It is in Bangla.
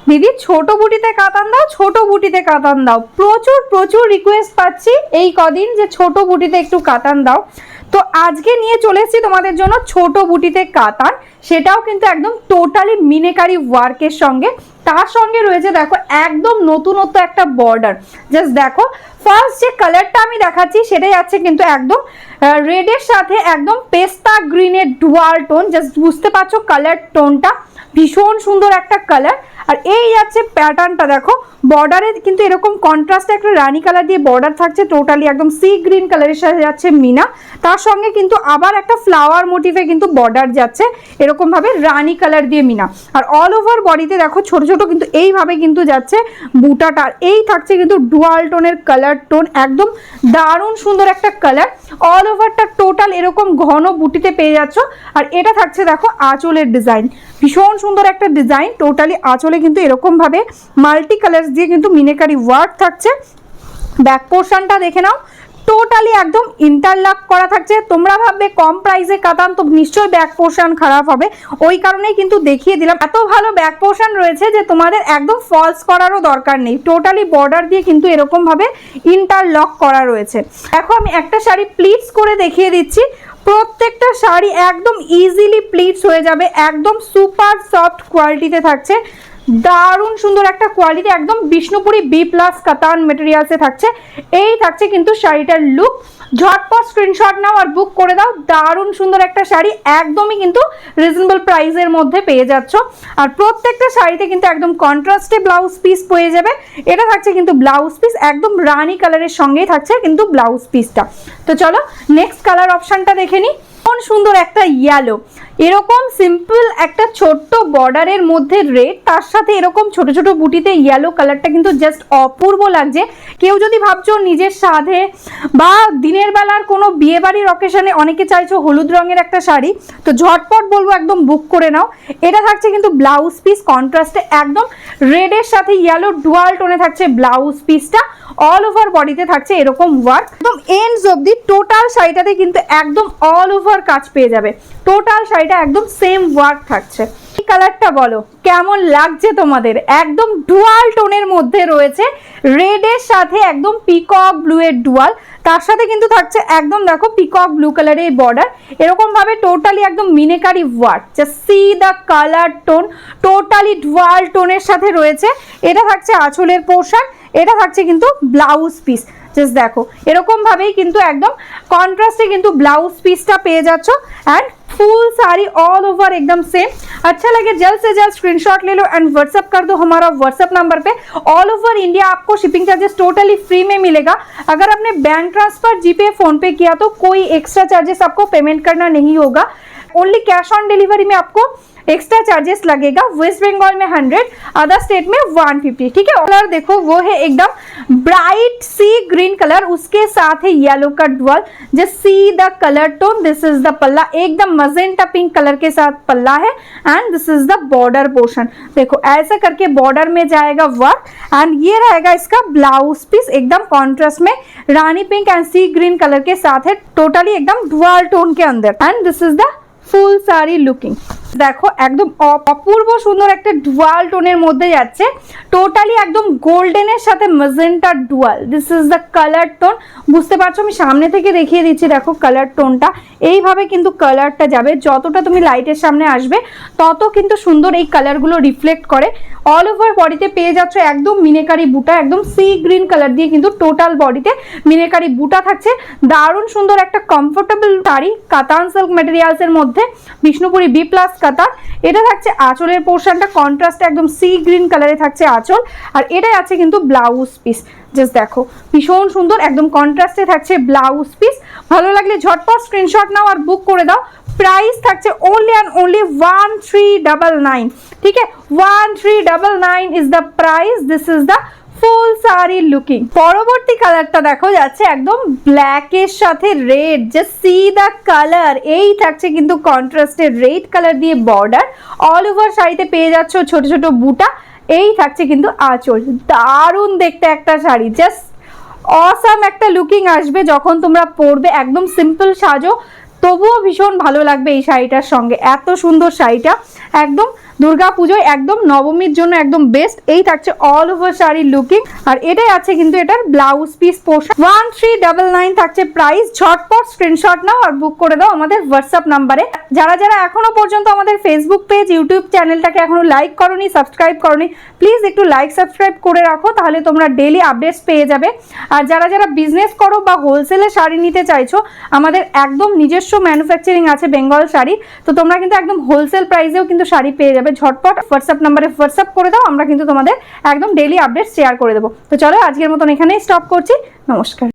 দিদি ছোট বুটিতে কাতান দাও, ছোট বুটিতে কাতান দাও, প্রচুর প্রচুর রিকোয়েস্ট পাচ্ছি এই কদিন যে ছোট বুটিতে একটু কাতান দাও। তো আজকে নিয়ে চলে এসেছি তোমাদের জন্য ছোট বুটিতে কাতান, সেটাও কিন্তু একদম টোটালি মিনেকারি ওয়ার্কের সঙ্গে। তার সঙ্গে রয়েছে দেখো একদম নতুনত্ব একটা বর্ডার। জাস্ট দেখো ফার্স্ট যে কালারটা আমি দেখাচ্ছি সেটাই আছে কিন্তু একদম রেডের সাথে একদম পেস্তা গ্রিনের ডুয়াল টোন। জাস্ট বুঝতে পারছো কালার টোনটা ভীষণ সুন্দর একটা কালার। আর এই যাচ্ছে প্যাটার্নটা, দেখো বর্ডারে কিন্তু এরকম কন্ট্রাস্টে একটা রানী কালার দিয়ে বর্ডার থাকছে, টোটালি একদম সি গ্রিন কালারের সাথে যাচ্ছে মিনা। তার সঙ্গে কিন্তু আবার একটা ফ্লাওয়ার মোটিভে কিন্তু বর্ডার যাচ্ছে এরকম ভাবে রানী কালার দিয়ে মিনা। আর অল ওভার বডিতে দেখো ছোট ছোট কিন্তু এইভাবে কিন্তু যাচ্ছে বুটাটা। এই থাকছে কিন্তু ডুয়াল টোনের কালার টোন, একদম দারুণ সুন্দর একটা কালার। অল ওভারটা টোটাল এরকম ঘন বুটিতে পেয়ে যাচ্ছ। আর এটা থাকছে দেখো আঁচলের ডিজাইন, ভীষণ সুন্দর একটা ডিজাইন। টোটালি আঁচলে কিন্তু এরকম ভাবে মাল্টি কালার্স দিয়ে কিন্তু মিনেকারি ওয়ার্ক থাকছে। ব্যাক পোর্শনটা দেখে নাও, টোটালি একদম ইন্টারলক করা থাকছে। তোমরা ভাববে কম প্রাইসে কাতান তো নিশ্চয়ই ব্যাক পোর্শন খারাপ হবে, ওই কারণেই কিন্তু দেখিয়ে দিলাম। এত ভালো ব্যাক পোর্শন রয়েছে যে তোমাদের একদম ফলস করারও দরকার নেই, টোটালি বর্ডার দিয়ে কিন্তু এরকম ভাবে ইন্টারলক করা রয়েছে। দেখো আমি একটা শাড়ি প্লিটস করে দেখিয়ে দিচ্ছি, প্রত্যেকটা শাড়ি একদম ইজিলি প্লিটস হয়ে যাবে, একদম সুপার সফট কোয়ালিটিতে থাকছে, দারুণ সুন্দর একটা কোয়ালিটি, একদম বিষ্ণুপুরি বি প্লাস কাতান মেটেরিয়ালসে থাকছে। এই থাকছে কিন্তু শাড়িটার লুক। ঝটপট স্ক্রিনশট নাও আর বুক করে দাও, দারুণ সুন্দর একটা শাড়ি, একদমই কিন্তু রিজনেবল প্রাইসের মধ্যে পেয়ে যাচ্ছ। আর প্রত্যেকটা শাড়িতে কিন্তু একদম কন্ট্রাস্টে ব্লাউজ পিস পেয়ে যাবে। এটা থাকছে কিন্তু ব্লাউজ পিস একদম রানী কালারের সঙ্গেই থাকছে কিন্তু ব্লাউজ পিসটা। তো চলো নেক্সট কালার অপশনটা দেখে নিই। কোন সুন্দর একটা ইয়েলো, এরকম সিম্পল একটা ছোট্ট বর্ডারের মধ্যে রেড, তার সাথে এরকম ছোট ছোট বুটিতে ইয়েলো কালারটা কিন্তু জাস্ট অপূর্ব লাগছে। কেউ যদি ভাবছো নিজের সাধে বা দিনের বেলার কোনো বিয়ে বাড়ির অকেশনে অনেকে চাইছো হলুদ রঙের একটা শাড়ি, তো ঝটপট বলবো একদম বুক করে নাও। এটা থাকছে কিন্তু ব্লাউজ পিস কন্ট্রাস্টে একদম রেডের সাথে ইয়েলো ডুয়াল টোনে থাকছে ব্লাউজ পিসটা। অল ওভার বডিতে থাকছে এরকম ওয়ার্ক, একদম এন্ডস অবধি টোটাল শাড়িটাতে কিন্তু একদম অল ওভার কাজ পেয়ে যাবে। টোটাল শাড়িটা একদম সেম ওয়ার্ক থাকছে। এই কালারটা বলো কেমন লাগছে তোমাদের, একদম ডুয়াল টোনের মধ্যে রয়েছে, রেডের সাথে একদম পিকক ব্লু এর ডুয়াল, তার সাথে কিন্তু থাকছে একদম দেখো পিকক ব্লু কালারের বর্ডার, এরকম ভাবে টোটালি একদম meenakari work. Just see the colour tone, totally dual টোনের সাথে রয়েছে। এটা থাকছে আঁচলের পোর্শন, এটা থাকছে কিন্তু ব্লাউজ পিস। জাস্ট দেখো এরকম ভাবেই কিন্তু একদম কন্ট্রাস্টে কিন্তু ব্লাউজ পিসটা পেয়ে যাচ্ছ। And full sari all over एकदम सेम। अच्छा लगे जल्द से जल्द स्क्रीनशॉट ले लो एंड व्हाट्सएप कर दो हमारा व्हाट्सएप नंबर पे। ऑल ओवर इंडिया आपको शिपिंग चार्जेस टोटली फ्री में मिलेगा। अगर आपने बैंक ट्रांसफर जीपे फोन पे किया तो कोई एक्स्ट्रा चार्जेस आपको पेमेंट करना नहीं होगा, ओनली कैश ऑन डिलीवरी में आपको एक्स्ट्रा चार्जेस लगेगा। वेस्ट बंगाल में 100, अदर स्टेट में 150। ठीक है, कलर देखो वो है एकदम ब्राइट सी ग्रीन कलर, उसके साथ है येलो का dual. Just see the colour tone, this is the पल्ला, एकदम मजेंटा पिंक कलर के साथ पल्ला है and this is the border portion. देखो ऐसा करके बॉर्डर में जाएगा वर्क एंड ये रहेगा इसका ब्लाउज पीस एकदम कॉन्ट्रास्ट में rani pink and sea green colour के साथ है, टोटली एकदम डुअल टोन के अंदर and this is the full sari looking. দেখো একদম অপূর্ব সুন্দর একটা ডুয়াল টোনের মধ্যে যাচ্ছে, টোটালি একদম গোল্ডেনের সাথে magenta dual. This is the colour tone, বুঝতে পারছো আমি সামনে থেকে দেখিয়ে দিচ্ছি। দেখো কালার টোনটা এইভাবে কিন্তু কালারটা যাবে, যতটা তুমি লাইটের সামনে আসবে তত কিন্তু সুন্দর এই কালারগুলো রিফ্লেক্ট করে। অল ওভার বডিতে পেয়ে যাচ্ছ একদম মিনেকারি বুটা, একদম সি গ্রিন কালার দিয়ে কিন্তু টোটাল বডিতে মিনেকারি বুটা থাকছে। দারুণ সুন্দর একটা কমফোর্টেবল শাড়ি কাতান সিল্ক ম্যাটেরিয়ালসের মধ্যে, বিষ্ণুপুরি বি প্লাস কাতান। এটা থাকছে আঁচলের পোর্শনটা কন্ট্রাস্টে একদম সি গ্রিন কালারে থাকছে আঁচল, আর এটাই আছে কিন্তু ব্লাউজ পিস। জাস্ট দেখো ভীষণ সুন্দর একদম কন্ট্রাস্টে থাকছে ব্লাউজ পিস। ভালো লাগলে ঝটপট স্ক্রিনশট নাও আর বুক করে দাও। प्राइस থাকছে ओनली एंड ओनली 1399। ठीक है, 1399 is the price. This is the full sari looking. পরবর্তী কালারটা দেখো যাচ্ছে একদম ব্ল্যাক এর সাথে red, just see the colour. এই থাকছে কিন্তু কন্ট্রাস্টেড রেড কালার দিয়ে বর্ডার, অল ওভার শাড়িতে পেয়ে যাচ্ছ ছোট ছোট বুটা। এই থাকছে কিন্তু আঁচল, দারুণ দেখতে একটা শাড়ি, জাস্ট অসাম একটা লুকিং আসবে যখন তোমরা পরবে। একদম সিম্পল সাজো তবুও ভীষণ ভালো লাগবে এই শাড়িটার সঙ্গে। এত সুন্দর শাড়িটা একদম দুর্গা পুজোয় একদম নবমীর জন্য একদম বেস্ট। এই থাকছে অল ওভার শাড়ি লুকিং, আর এটাই আছে কিন্তু এটার ব্লাউজ পিস পোর্শন। 1399 থাকছে প্রাইস। ঝটপট স্ক্রিনশট নাও আর বুক করে দাও আমাদের হোয়াটসঅ্যাপ নাম্বারে। যারা যারা এখনো পর্যন্ত আমাদের ফেসবুক পেজ, ইউটিউব চ্যানেলটাকে এখনো লাইক করোনি, সাবস্ক্রাইব করোনি, প্লিজ একটু লাইক সাবস্ক্রাইব করে রাখো, তাহলে তোমরা ডেইলি আপডেটস পেয়ে যাবে। আর যারা যারা বিজনেস করো বা হোলসেলে শাড়ি নিতে চাইছো, আমাদের একদম নিজস্ব ম্যানুফ্যাকচারিং আছে বেঙ্গল শাড়ি, তো তোমরা কিন্তু একদম হোলসেল প্রাইসেও কিন্তু শাড়ি পেয়ে যাবে। ঝটপট হোয়াটসঅ্যাপ নাম্বারে হোয়াটসঅ্যাপ করে দাও, আমরা কিন্তু তোমাদের একদম ডেইলি আপডেটস শেয়ার করে দেবো। তো চলো আজকের মতন এখানেই স্টপ করছি। নমস্কার।